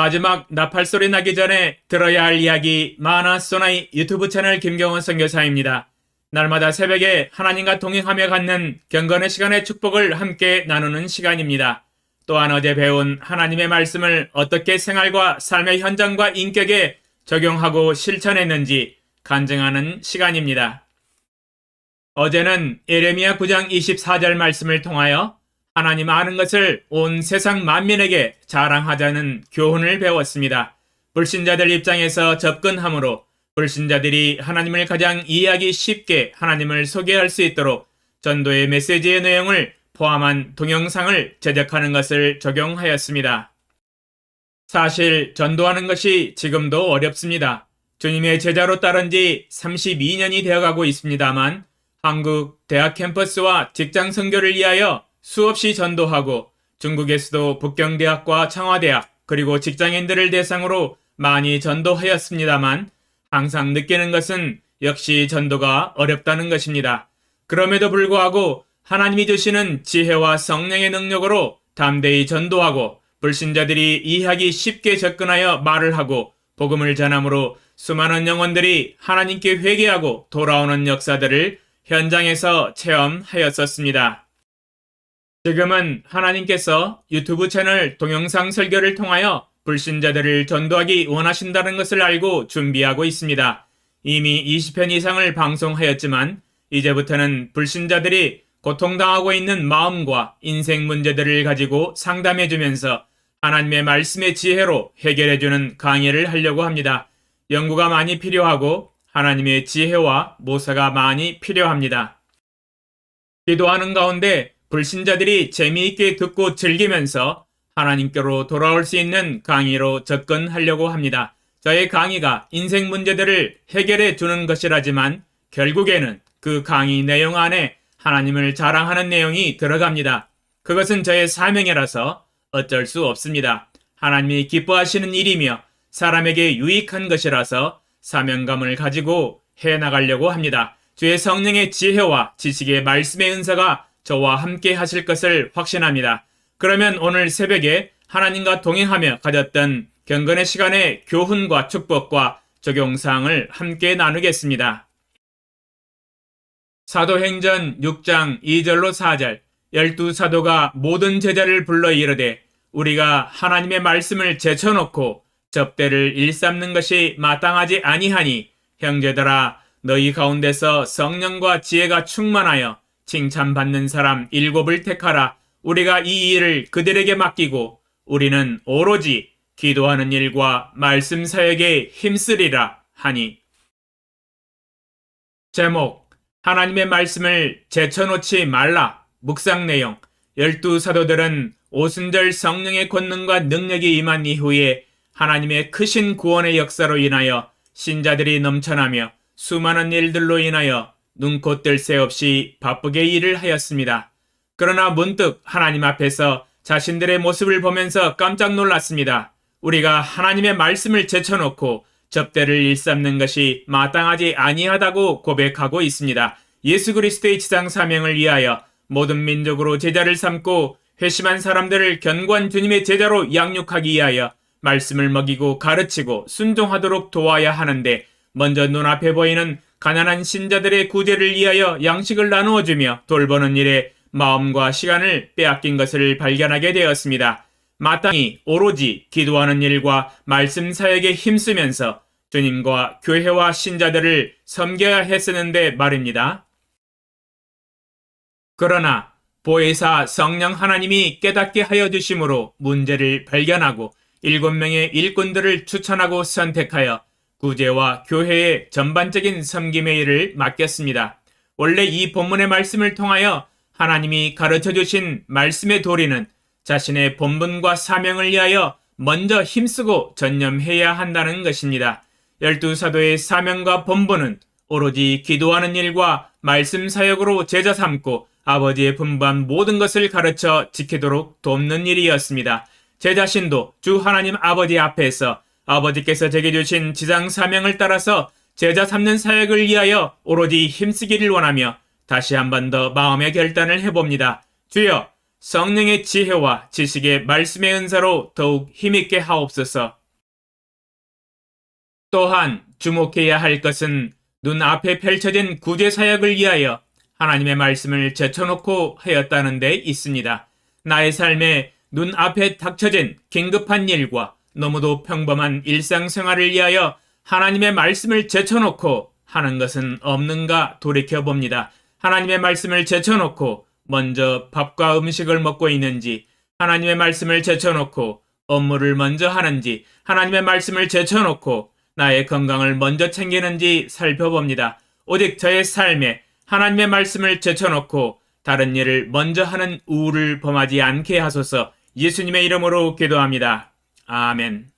마지막 나팔소리 나기 전에 들어야 할 이야기 마하나소나이 유튜브 채널 김경원 선교사입니다. 날마다 새벽에 하나님과 동행하며 갖는 경건의 시간의 축복을 함께 나누는 시간입니다. 또한 어제 배운 하나님의 말씀을 어떻게 생활과 삶의 현장과 인격에 적용하고 실천했는지 간증하는 시간입니다. 어제는 예레미야 9장 24절 말씀을 통하여 하나님 아는 것을 온 세상 만민에게 자랑하자는 교훈을 배웠습니다. 불신자들 입장에서 접근함으로 불신자들이 하나님을 가장 이해하기 쉽게 하나님을 소개할 수 있도록 전도의 메시지의 내용을 포함한 동영상을 제작하는 것을 적용하였습니다. 사실 전도하는 것이 지금도 어렵습니다. 주님의 제자로 따른 지 32년이 되어가고 있습니다만 한국 대학 캠퍼스와 직장 선교를 위하여 수없이 전도하고 중국에서도 북경대학과 청와대학 그리고 직장인들을 대상으로 많이 전도하였습니다만 항상 느끼는 것은 역시 전도가 어렵다는 것입니다. 그럼에도 불구하고 하나님이 주시는 지혜와 성령의 능력으로 담대히 전도하고 불신자들이 이해하기 쉽게 접근하여 말을 하고 복음을 전함으로 수많은 영혼들이 하나님께 회개하고 돌아오는 역사들을 현장에서 체험하였었습니다. 지금은 하나님께서 유튜브 채널 동영상 설교를 통하여 불신자들을 전도하기 원하신다는 것을 알고 준비하고 있습니다. 이미 20편 이상을 방송하였지만 이제부터는 불신자들이 고통당하고 있는 마음과 인생 문제들을 가지고 상담해주면서 하나님의 말씀의 지혜로 해결해주는 강의를 하려고 합니다. 연구가 많이 필요하고 하나님의 지혜와 모사가 많이 필요합니다. 기도하는 가운데 불신자들이 재미있게 듣고 즐기면서 하나님께로 돌아올 수 있는 강의로 접근하려고 합니다. 저의 강의가 인생 문제들을 해결해 주는 것이라지만 결국에는 그 강의 내용 안에 하나님을 자랑하는 내용이 들어갑니다. 그것은 저의 사명이라서 어쩔 수 없습니다. 하나님이 기뻐하시는 일이며 사람에게 유익한 것이라서 사명감을 가지고 해나가려고 합니다. 주의 성령의 지혜와 지식의 말씀의 은사가 저와 함께 하실 것을 확신합니다. 그러면 오늘 새벽에 하나님과 동행하며 가졌던 경건의 시간의 교훈과 축복과 적용사항을 함께 나누겠습니다. 사도행전 6장 2절로 4절 12사도가 모든 제자를 불러 이르되 우리가 하나님의 말씀을 제쳐놓고 접대를 일삼는 것이 마땅하지 아니하니 형제들아 너희 가운데서 성령과 지혜가 충만하여 칭찬받는 사람 7을 택하라. 우리가 이 일을 그들에게 맡기고 우리는 오로지 기도하는 일과 말씀 사역에 힘쓰리라 하니. 제목 하나님의 말씀을 제쳐놓지 말라. 묵상 내용 12사도들은 오순절 성령의 권능과 능력이 임한 이후에 하나님의 크신 구원의 역사로 인하여 신자들이 넘쳐나며 수많은 일들로 인하여 눈코 뜰 새 없이 바쁘게 일을 하였습니다. 그러나 문득 하나님 앞에서 자신들의 모습을 보면서 깜짝 놀랐습니다. 우리가 하나님의 말씀을 제쳐놓고 접대를 일삼는 것이 마땅하지 아니하다고 고백하고 있습니다. 예수 그리스도의 지상 사명을 위하여 모든 민족으로 제자를 삼고 회심한 사람들을 견고한 주님의 제자로 양육하기 위하여 말씀을 먹이고 가르치고 순종하도록 도와야 하는데 먼저 눈앞에 보이는 가난한 신자들의 구제를 위하여 양식을 나누어주며 돌보는 일에 마음과 시간을 빼앗긴 것을 발견하게 되었습니다. 마땅히 오로지 기도하는 일과 말씀 사역에 힘쓰면서 주님과 교회와 신자들을 섬겨야 했었는데 말입니다. 그러나 보혜사 성령 하나님이 깨닫게 하여 주심으로 문제를 발견하고 7명의 일꾼들을 추천하고 선택하여 구제와 교회의 전반적인 섬김의 일을 맡겼습니다. 원래 이 본문의 말씀을 통하여 하나님이 가르쳐 주신 말씀의 도리는 자신의 본분과 사명을 위하여 먼저 힘쓰고 전념해야 한다는 것입니다. 12사도의 사명과 본분은 오로지 기도하는 일과 말씀 사역으로 제자 삼고 아버지의 분부한 모든 것을 가르쳐 지키도록 돕는 일이었습니다. 제 자신도 주 하나님 아버지 앞에서 아버지께서 제게 주신 지상 사명을 따라서 제자 삼는 사역을 위하여 오로지 힘쓰기를 원하며 다시 한 번 더 마음의 결단을 해봅니다. 주여, 성령의 지혜와 지식의 말씀의 은사로 더욱 힘있게 하옵소서. 또한 주목해야 할 것은 눈앞에 펼쳐진 구제사역을 위하여 하나님의 말씀을 제쳐놓고 하였다는 데 있습니다. 나의 삶에 눈앞에 닥쳐진 긴급한 일과 너무도 평범한 일상생활을 위하여 하나님의 말씀을 제쳐놓고 하는 것은 없는가 돌이켜봅니다. 하나님의 말씀을 제쳐놓고 먼저 밥과 음식을 먹고 있는지, 하나님의 말씀을 제쳐놓고 업무를 먼저 하는지, 하나님의 말씀을 제쳐놓고 나의 건강을 먼저 챙기는지 살펴봅니다. 오직 저의 삶에 하나님의 말씀을 제쳐놓고 다른 일을 먼저 하는 우를 범하지 않게 하소서. 예수님의 이름으로 기도합니다. 아멘.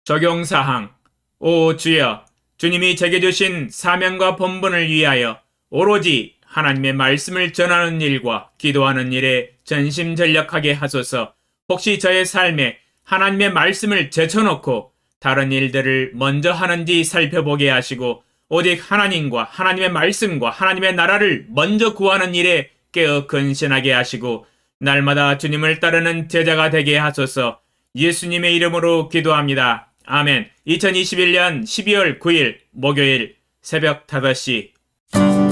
적용사항. 오 주여, 주님이 제게 주신 사명과 본분을 위하여 오로지 하나님의 말씀을 전하는 일과 기도하는 일에 전심전력하게 하소서. 혹시 저의 삶에 하나님의 말씀을 제쳐놓고 다른 일들을 먼저 하는지 살펴보게 하시고 오직 하나님과 하나님의 말씀과 하나님의 나라를 먼저 구하는 일에 깨어 근신하게 하시고 날마다 주님을 따르는 제자가 되게 하소서. 예수님의 이름으로 기도합니다. 아멘. 2021년 12월 9일 목요일 새벽 5시